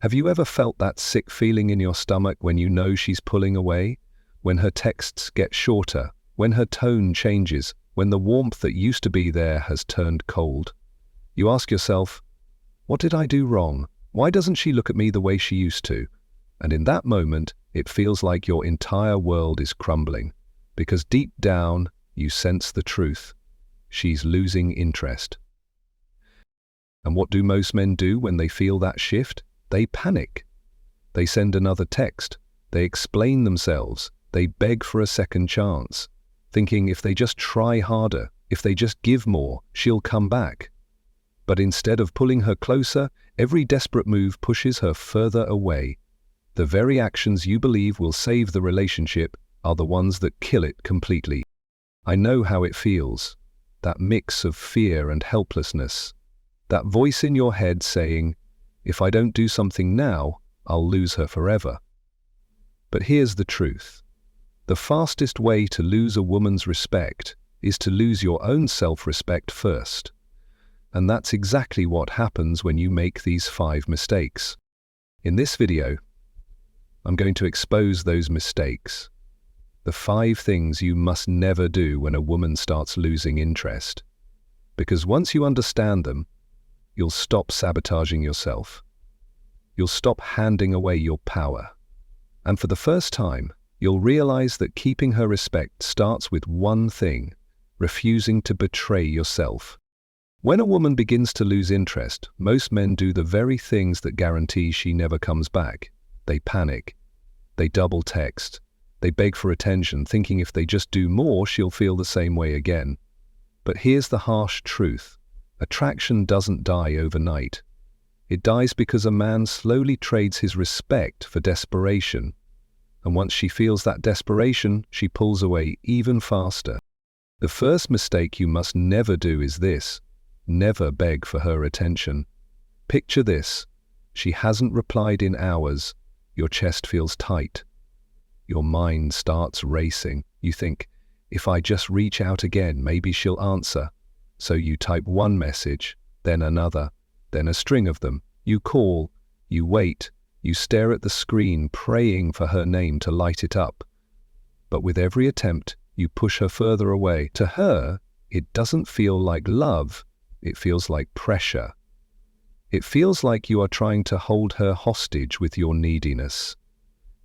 Have you ever felt that sick feeling in your stomach when you know she's pulling away? When her texts get shorter, when her tone changes, when the warmth that used to be there has turned cold? You ask yourself, what did I do wrong? Why doesn't she look at me the way she used to? And in that moment, it feels like your entire world is crumbling. Because deep down, you sense the truth. She's losing interest. And what do most men do when they feel that shift? They panic. They send another text. They explain themselves. They beg for a second chance, thinking if they just try harder, if they just give more, she'll come back. But instead of pulling her closer, every desperate move pushes her further away. The very actions you believe will save the relationship are the ones that kill it completely. I know how it feels. That mix of fear and helplessness. That voice in your head saying, if I don't do something now, I'll lose her forever. But here's the truth. The fastest way to lose a woman's respect is to lose your own self-respect first. And that's exactly what happens when you make these 5 mistakes. In this video, I'm going to expose those mistakes. The 5 things you must never do when a woman starts losing interest. Because once you understand them, you'll stop sabotaging yourself. You'll stop handing away your power. And for the first time, you'll realize that keeping her respect starts with one thing: refusing to betray yourself. When a woman begins to lose interest, most men do the very things that guarantee she never comes back. They panic. They double text. They beg for attention, thinking if they just do more, she'll feel the same way again. But here's the harsh truth. Attraction doesn't die overnight. It dies because a man slowly trades his respect for desperation. And once she feels that desperation, she pulls away even faster. The first mistake you must never do is this: never beg for her attention. Picture this. She hasn't replied in hours. Your chest feels tight. Your mind starts racing. You think, if I just reach out again, maybe she'll answer. So you type one message, then another, then a string of them. You call, you wait, you stare at the screen, praying for her name to light it up. But with every attempt, you push her further away. To her, it doesn't feel like love. It feels like pressure. It feels like you are trying to hold her hostage with your neediness.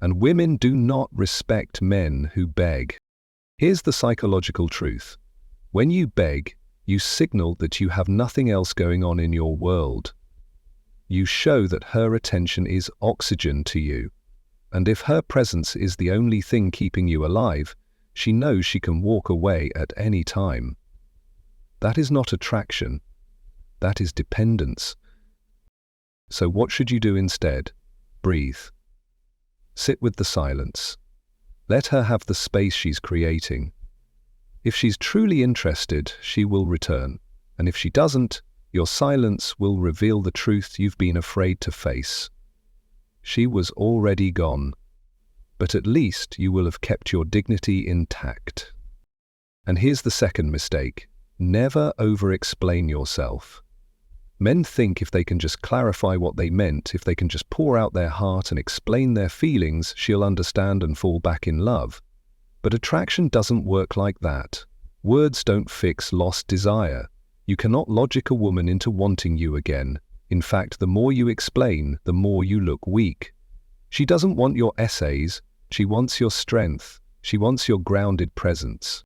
And women do not respect men who beg. Here's the psychological truth. When you beg, you signal that you have nothing else going on in your world. You show that her attention is oxygen to you. And if her presence is the only thing keeping you alive, she knows she can walk away at any time. That is not attraction. That is dependence. So what should you do instead? Breathe. Sit with the silence. Let her have the space she's creating. If she's truly interested, she will return. And if she doesn't, your silence will reveal the truth you've been afraid to face. She was already gone. But at least you will have kept your dignity intact. And here's the second mistake. Never over-explain yourself. Men think if they can just clarify what they meant, if they can just pour out their heart and explain their feelings, she'll understand and fall back in love. But attraction doesn't work like that. Words don't fix lost desire. You cannot logic a woman into wanting you again. In fact, the more you explain, the more you look weak. She doesn't want your essays. She wants your strength. She wants your grounded presence.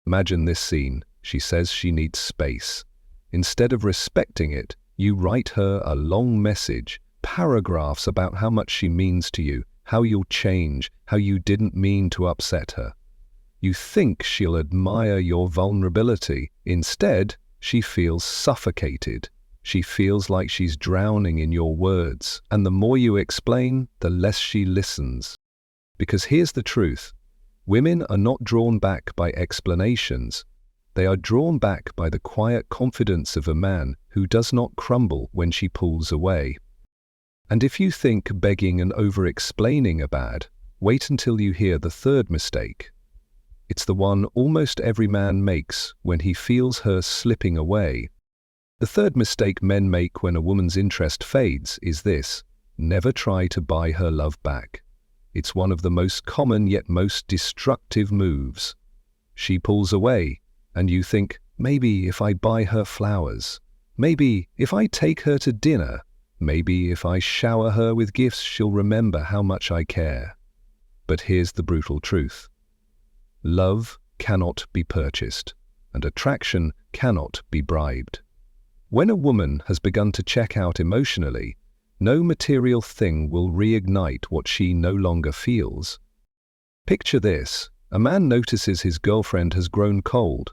Imagine this scene. She says she needs space. Instead of respecting it, you write her a long message, paragraphs about how much she means to you, how you'll change, how you didn't mean to upset her. You think she'll admire your vulnerability. Instead, she feels suffocated. She feels like she's drowning in your words. And the more you explain, the less she listens. Because here's the truth. Women are not drawn back by explanations. They are drawn back by the quiet confidence of a man who does not crumble when she pulls away. And if you think begging and over-explaining are bad, wait until you hear the third mistake. It's the one almost every man makes when he feels her slipping away. The third mistake men make when a woman's interest fades is this: Never try to buy her love back. It's one of the most common yet most destructive moves. She pulls away, and you think, maybe if I buy her flowers, maybe if I take her to dinner, maybe if I shower her with gifts, she'll remember how much I care. But here's the brutal truth. Love cannot be purchased, and attraction cannot be bribed. When a woman has begun to check out emotionally, no material thing will reignite what she no longer feels. Picture this. A man notices his girlfriend has grown cold.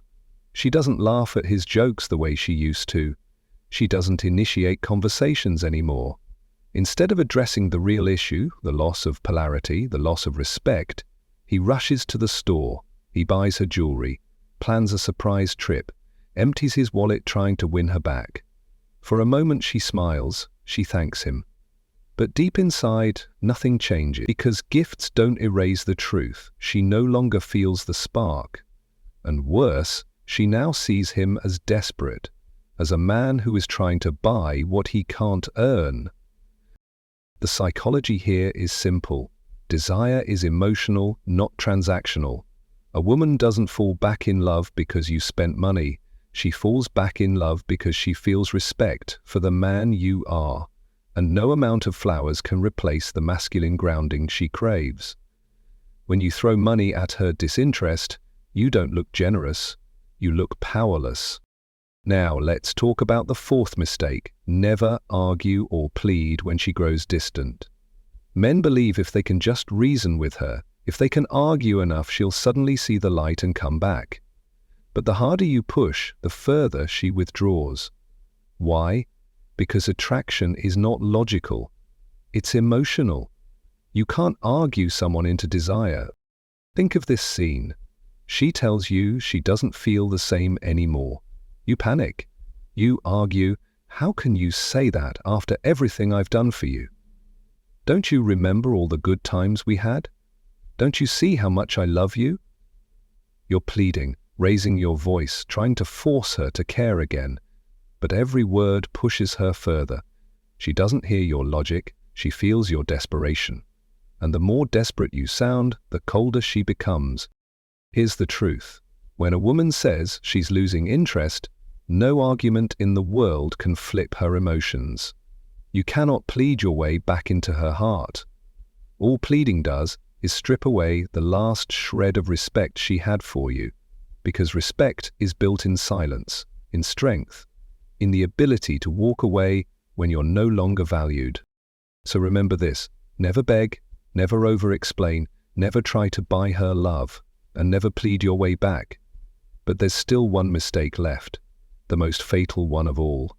She doesn't laugh at his jokes the way she used to. She doesn't initiate conversations anymore. Instead of addressing the real issue, the loss of polarity, the loss of respect, he rushes to the store. He buys her jewelry, plans a surprise trip, empties his wallet trying to win her back. For a moment she smiles, she thanks him. But deep inside, nothing changes, because gifts don't erase the truth. She no longer feels the spark. And worse, she now sees him as desperate, as a man who is trying to buy what he can't earn. The psychology here is simple. Desire is emotional, not transactional. A woman doesn't fall back in love because you spent money. She falls back in love because she feels respect for the man you are. And no amount of flowers can replace the masculine grounding she craves. When you throw money at her disinterest, you don't look generous, you look powerless. Now let's talk about the fourth mistake. Never argue or plead when she grows distant. Men believe if they can just reason with her, if they can argue enough, she'll suddenly see the light and come back. But the harder you push, the further she withdraws. Why? Because attraction is not logical. It's emotional. You can't argue someone into desire. Think of this scene. She tells you she doesn't feel the same anymore. You panic. You argue, how can you say that after everything I've done for you? Don't you remember all the good times we had? Don't you see how much I love you? You're pleading, raising your voice, trying to force her to care again. But every word pushes her further. She doesn't hear your logic, she feels your desperation. And the more desperate you sound, the colder she becomes. Here's the truth. When a woman says she's losing interest, no argument in the world can flip her emotions. You cannot plead your way back into her heart. All pleading does is strip away the last shred of respect she had for you, because respect is built in silence, in strength, in the ability to walk away when you're no longer valued. So remember this, never beg, never over-explain, never try to buy her love, and never plead your way back. But there's still one mistake left, the most fatal one of all.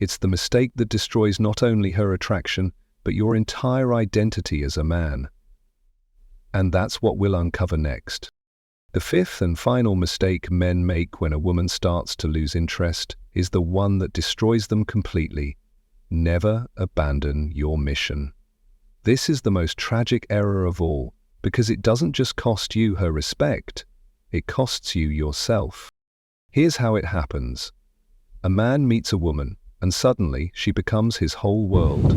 It's the mistake that destroys not only her attraction, but your entire identity as a man. And that's what we'll uncover next. The fifth and final mistake men make when a woman starts to lose interest is the one that destroys them completely. Never abandon your mission. This is the most tragic error of all, because it doesn't just cost you her respect, it costs you yourself. Here's how it happens. A man meets a woman, and suddenly she becomes his whole world.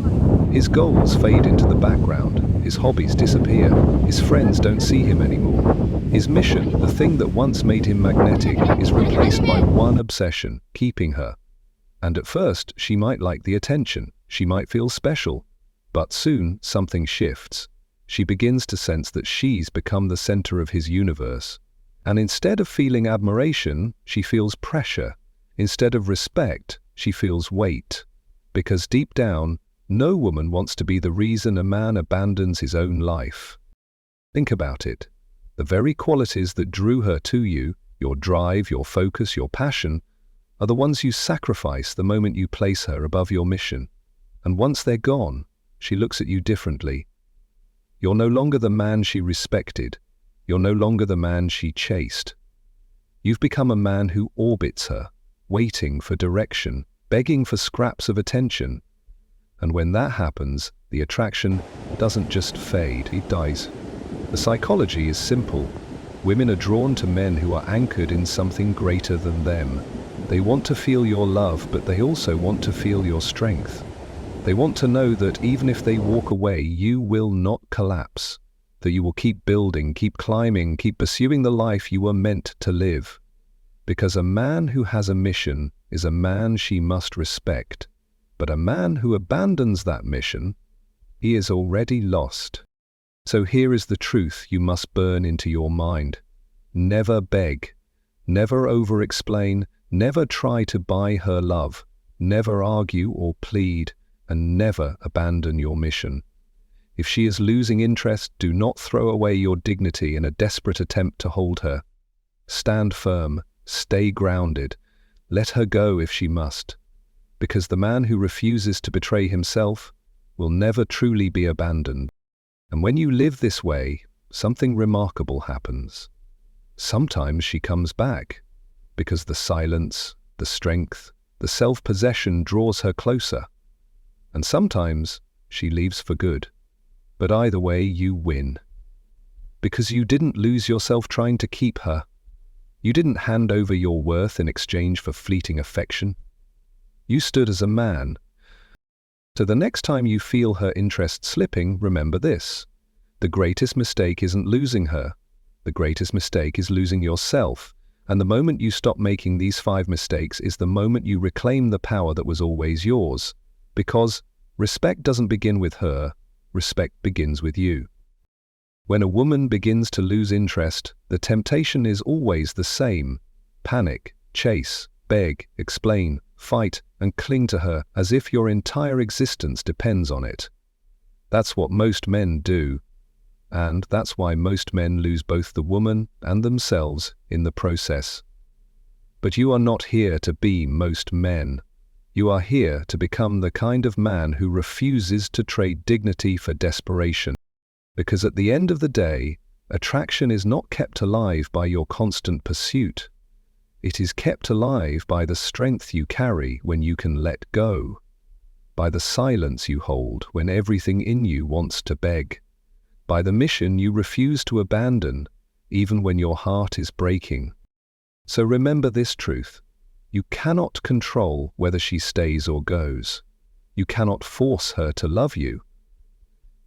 His goals fade into the background, his hobbies disappear, his friends don't see him anymore. His mission, the thing that once made him magnetic, is replaced by one obsession, keeping her. And at first, she might like the attention, she might feel special, but soon something shifts. She begins to sense that she's become the center of his universe. And instead of feeling admiration, she feels pressure. Instead of respect, she feels weight. Because deep down, no woman wants to be the reason a man abandons his own life. Think about it. The very qualities that drew her to you, your drive, your focus, your passion, are the ones you sacrifice the moment you place her above your mission. And once they're gone, she looks at you differently. You're no longer the man she respected. You're no longer the man she chased. You've become a man who orbits her, waiting for direction, begging for scraps of attention. And when that happens, the attraction doesn't just fade, it dies. The psychology is simple. Women are drawn to men who are anchored in something greater than them. They want to feel your love, but they also want to feel your strength. They want to know that even if they walk away, you will not collapse, that you will keep building, keep climbing, keep pursuing the life you were meant to live. Because a man who has a mission is a man she must respect, but a man who abandons that mission, he is already lost. So here is the truth you must burn into your mind. Never beg, never over-explain, never try to buy her love, never argue or plead, and never abandon your mission. If she is losing interest, do not throw away your dignity in a desperate attempt to hold her. Stand firm, stay grounded, let her go if she must, because the man who refuses to betray himself will never truly be abandoned. And when you live this way, something remarkable happens. Sometimes she comes back, because the silence, the strength, the self-possession draws her closer. And sometimes she leaves for good. But either way, you win. Because you didn't lose yourself trying to keep her. You didn't hand over your worth in exchange for fleeting affection. You stood as a man. So the next time you feel her interest slipping, remember this. The greatest mistake isn't losing her. The greatest mistake is losing yourself. And the moment you stop making these 5 mistakes is the moment you reclaim the power that was always yours. Because respect doesn't begin with her, respect begins with you. When a woman begins to lose interest, the temptation is always the same. Panic, chase, beg, explain, fight, and cling to her as if your entire existence depends on it. That's what most men do, and that's why most men lose both the woman and themselves in the process. But you are not here to be most men. You are here to become the kind of man who refuses to trade dignity for desperation. Because at the end of the day, attraction is not kept alive by your constant pursuit. It is kept alive by the strength you carry when you can let go, by the silence you hold when everything in you wants to beg, by the mission you refuse to abandon even when your heart is breaking. So remember this truth. You cannot control whether she stays or goes. You cannot force her to love you.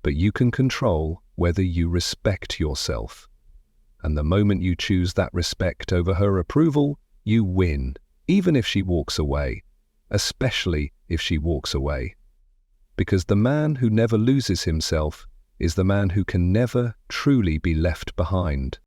But you can control whether you respect yourself. And the moment you choose that respect over her approval, you win, even if she walks away, especially if she walks away. Because the man who never loses himself is the man who can never truly be left behind.